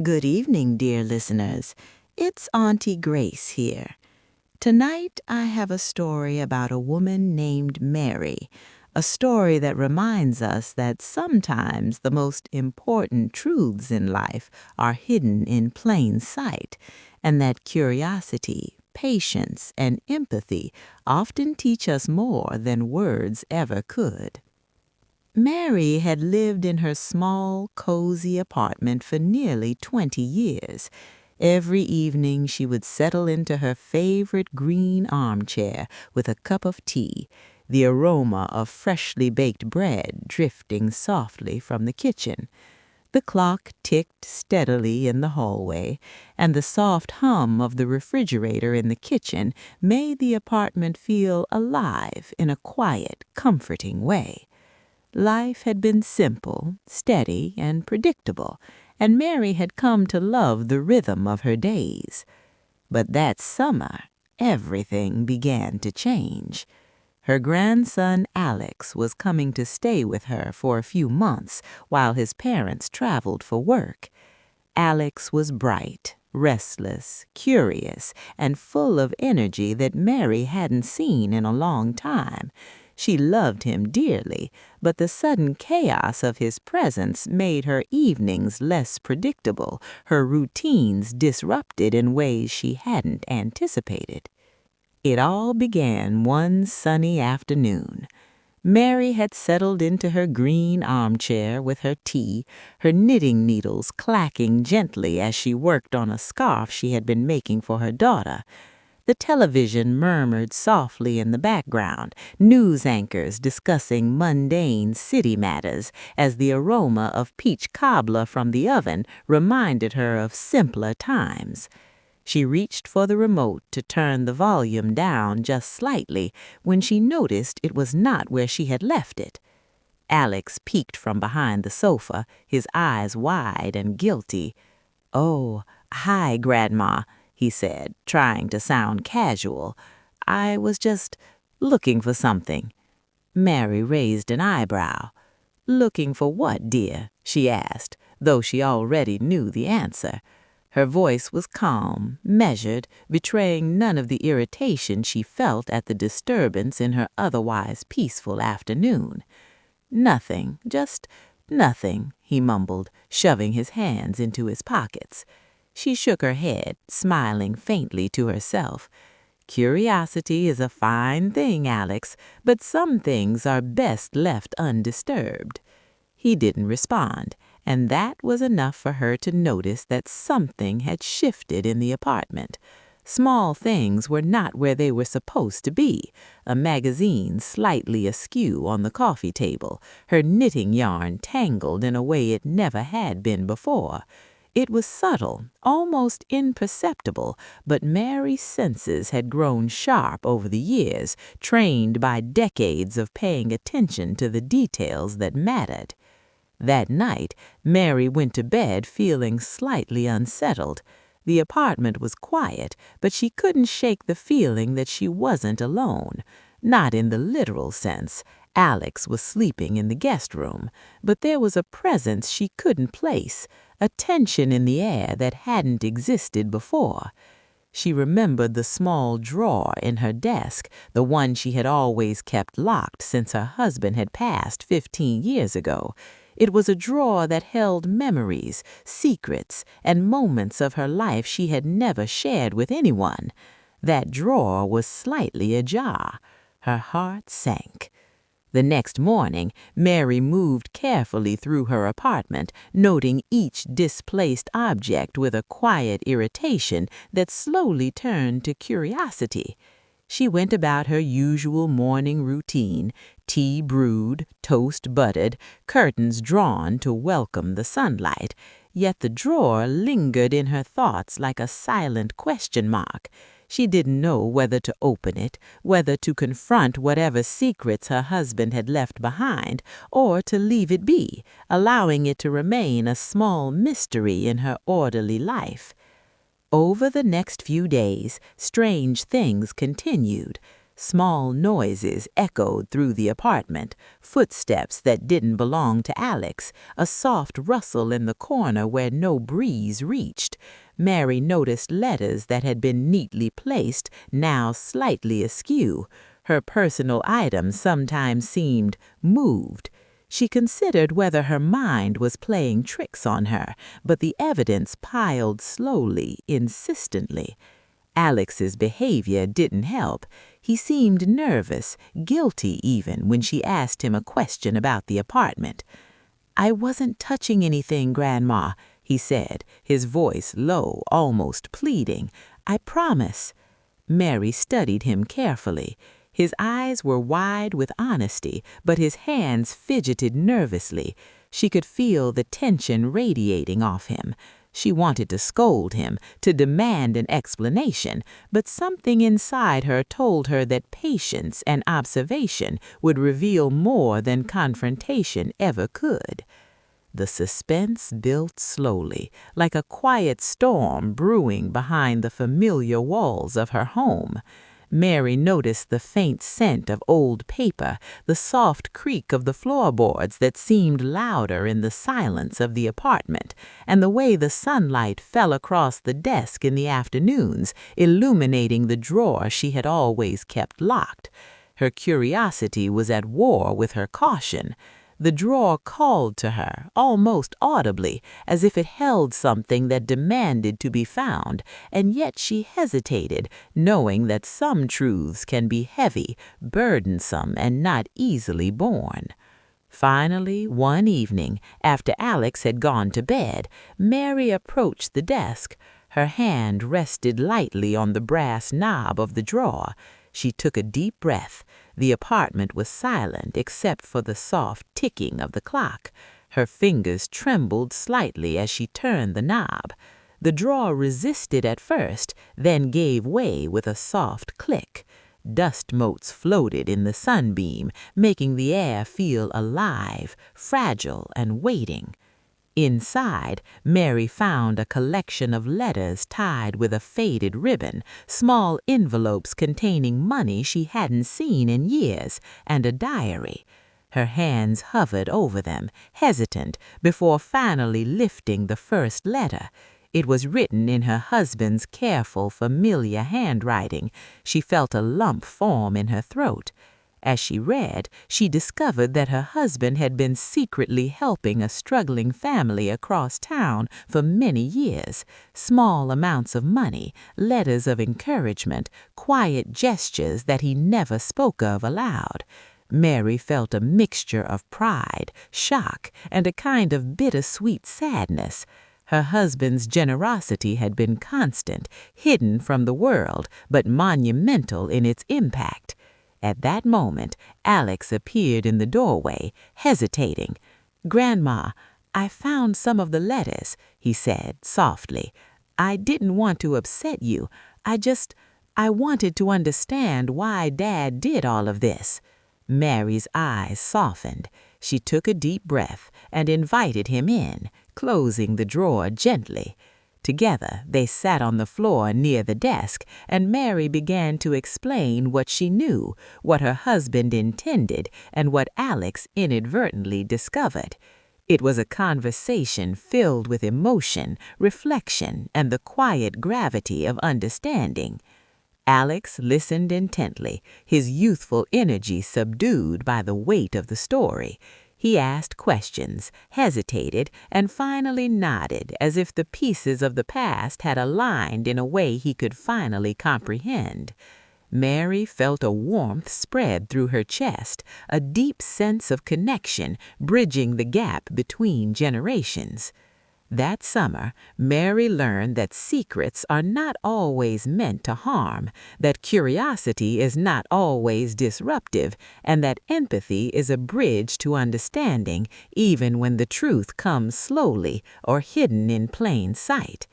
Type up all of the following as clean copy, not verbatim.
Good evening, dear listeners. It's Auntie Grace here. Tonight I have a story about a woman named Mary, a story that reminds us that sometimes the most important truths in life are hidden in plain sight, and that curiosity, patience, and empathy often teach us more than words ever could. Mary had lived in her small, cozy apartment for nearly 20 years. Every evening she would settle into her favorite green armchair with a cup of tea, the aroma of freshly baked bread drifting softly from the kitchen. The clock ticked steadily in the hallway, and the soft hum of the refrigerator in the kitchen made the apartment feel alive in a quiet, comforting way. Life had been simple, steady, and predictable, and Mary had come to love the rhythm of her days. But that summer, everything began to change. Her grandson Alex was coming to stay with her for a few months while his parents traveled for work. Alex was bright, restless, curious, and full of energy that Mary hadn't seen in a long time. She loved him dearly, but the sudden chaos of his presence made her evenings less predictable, her routines disrupted in ways she hadn't anticipated. It all began one sunny afternoon. Mary had settled into her green armchair with her tea, her knitting needles clacking gently as she worked on a scarf she had been making for her daughter. The television murmured softly in the background, news anchors discussing mundane city matters as the aroma of peach cobbler from the oven reminded her of simpler times. She reached for the remote to turn the volume down just slightly when she noticed it was not where she had left it. Alex peeked from behind the sofa, his eyes wide and guilty. "Oh, hi, Grandma," he said, trying to sound casual. "I was just looking for something." Mary raised an eyebrow. "Looking for what, dear?" she asked, though she already knew the answer. Her voice was calm, measured, betraying none of the irritation she felt at the disturbance in her otherwise peaceful afternoon. "Nothing, just nothing," he mumbled, shoving his hands into his pockets. She shook her head, smiling faintly to herself. "Curiosity is a fine thing, Alex, but some things are best left undisturbed." He didn't respond, and that was enough for her to notice that something had shifted in the apartment. Small things were not where they were supposed to be. A magazine slightly askew on the coffee table, her knitting yarn tangled in a way it never had been before. It was subtle, almost imperceptible, but Mary's senses had grown sharp over the years, trained by decades of paying attention to the details that mattered. That night, Mary went to bed feeling slightly unsettled. The apartment was quiet, but she couldn't shake the feeling that she wasn't alone. Not in the literal sense. Alex was sleeping in the guest room, but there was a presence she couldn't place, a tension in the air that hadn't existed before. She remembered the small drawer in her desk, the one she had always kept locked since her husband had passed 15 years ago. It was a drawer that held memories, secrets, and moments of her life she had never shared with anyone. That drawer was slightly ajar. Her heart sank. The next morning, Mary moved carefully through her apartment, noting each displaced object with a quiet irritation that slowly turned to curiosity. She went about her usual morning routine, tea brewed, toast buttered, curtains drawn to welcome the sunlight. Yet the drawer lingered in her thoughts like a silent question mark. She didn't know whether to open it, whether to confront whatever secrets her husband had left behind, or to leave it be, allowing it to remain a small mystery in her orderly life. Over the next few days, strange things continued. Small noises echoed through the apartment, footsteps that didn't belong to Alex, a soft rustle in the corner where no breeze reached. Mary noticed letters that had been neatly placed, now slightly askew. Her personal items sometimes seemed moved. She considered whether her mind was playing tricks on her, but the evidence piled slowly, insistently. Alex's behavior didn't help. He seemed nervous, guilty even, when she asked him a question about the apartment. "I wasn't touching anything, Grandma," he said, his voice low, almost pleading. "I promise." Mary studied him carefully. His eyes were wide with honesty, but his hands fidgeted nervously. She could feel the tension radiating off him. She wanted to scold him, to demand an explanation, but something inside her told her that patience and observation would reveal more than confrontation ever could. The suspense built slowly, like a quiet storm brewing behind the familiar walls of her home. Mary noticed the faint scent of old paper, the soft creak of the floorboards that seemed louder in the silence of the apartment, and the way the sunlight fell across the desk in the afternoons, illuminating the drawer she had always kept locked. Her curiosity was at war with her caution. The drawer called to her, almost audibly, as if it held something that demanded to be found, and yet she hesitated, knowing that some truths can be heavy, burdensome, and not easily borne. Finally, one evening, after Alex had gone to bed, Mary approached the desk. Her hand rested lightly on the brass knob of the drawer. She took a deep breath. The apartment was silent except for the soft ticking of the clock. Her fingers trembled slightly as she turned the knob. The drawer resisted at first, then gave way with a soft click. Dust motes floated in the sunbeam, making the air feel alive, fragile, and waiting. Inside, Mary found a collection of letters tied with a faded ribbon, small envelopes containing money she hadn't seen in years, and a diary. Her hands hovered over them, hesitant, before finally lifting the first letter. It was written in her husband's careful, familiar handwriting. She felt a lump form in her throat. As she read, she discovered that her husband had been secretly helping a struggling family across town for many years. Small amounts of money, letters of encouragement, quiet gestures that he never spoke of aloud. Mary felt a mixture of pride, shock, and a kind of bittersweet sadness. Her husband's generosity had been constant, hidden from the world, but monumental in its impact. At that moment, Alex appeared in the doorway, hesitating. "Grandma, I found some of the letters," he said softly. "I didn't want to upset you. I wanted to understand why Dad did all of this." Mary's eyes softened. She took a deep breath and invited him in, closing the drawer gently. Together, they sat on the floor near the desk, and Mary began to explain what she knew, what her husband intended, and what Alex inadvertently discovered. It was a conversation filled with emotion, reflection, and the quiet gravity of understanding. Alex listened intently, his youthful energy subdued by the weight of the story. He asked questions, hesitated, and finally nodded as if the pieces of the past had aligned in a way he could finally comprehend. Mary felt a warmth spread through her chest, a deep sense of connection bridging the gap between generations. That summer, Mary learned that secrets are not always meant to harm, that curiosity is not always disruptive, and that empathy is a bridge to understanding, even when the truth comes slowly or hidden in plain sight.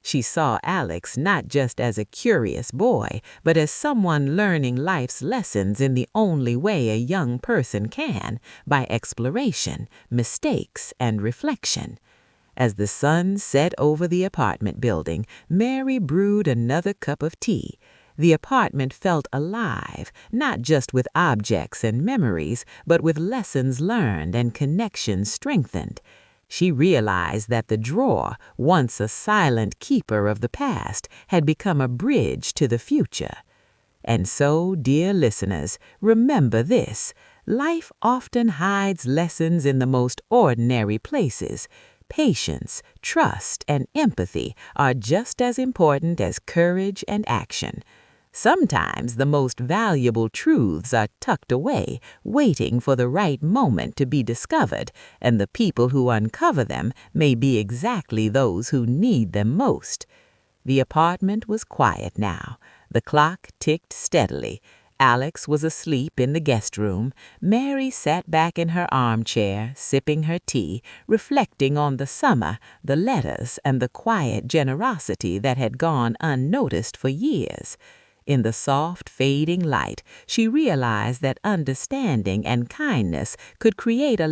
She saw Alex not just as a curious boy, but as someone learning life's lessons in the only way a young person can, by exploration, mistakes, and reflection. As the sun set over the apartment building, Mary brewed another cup of tea. The apartment felt alive, not just with objects and memories, but with lessons learned and connections strengthened. She realized that the drawer, once a silent keeper of the past, had become a bridge to the future. And so, dear listeners, remember this: life often hides lessons in the most ordinary places. Patience, trust, and empathy are just as important as courage and action. Sometimes the most valuable truths are tucked away, waiting for the right moment to be discovered, and the people who uncover them may be exactly those who need them most. The apartment was quiet now. The clock ticked steadily. Alex was asleep in the guest room. Mary sat back in her armchair, sipping her tea, reflecting on the summer, the letters, and the quiet generosity that had gone unnoticed for years. In the soft, fading light, she realized that understanding and kindness could create a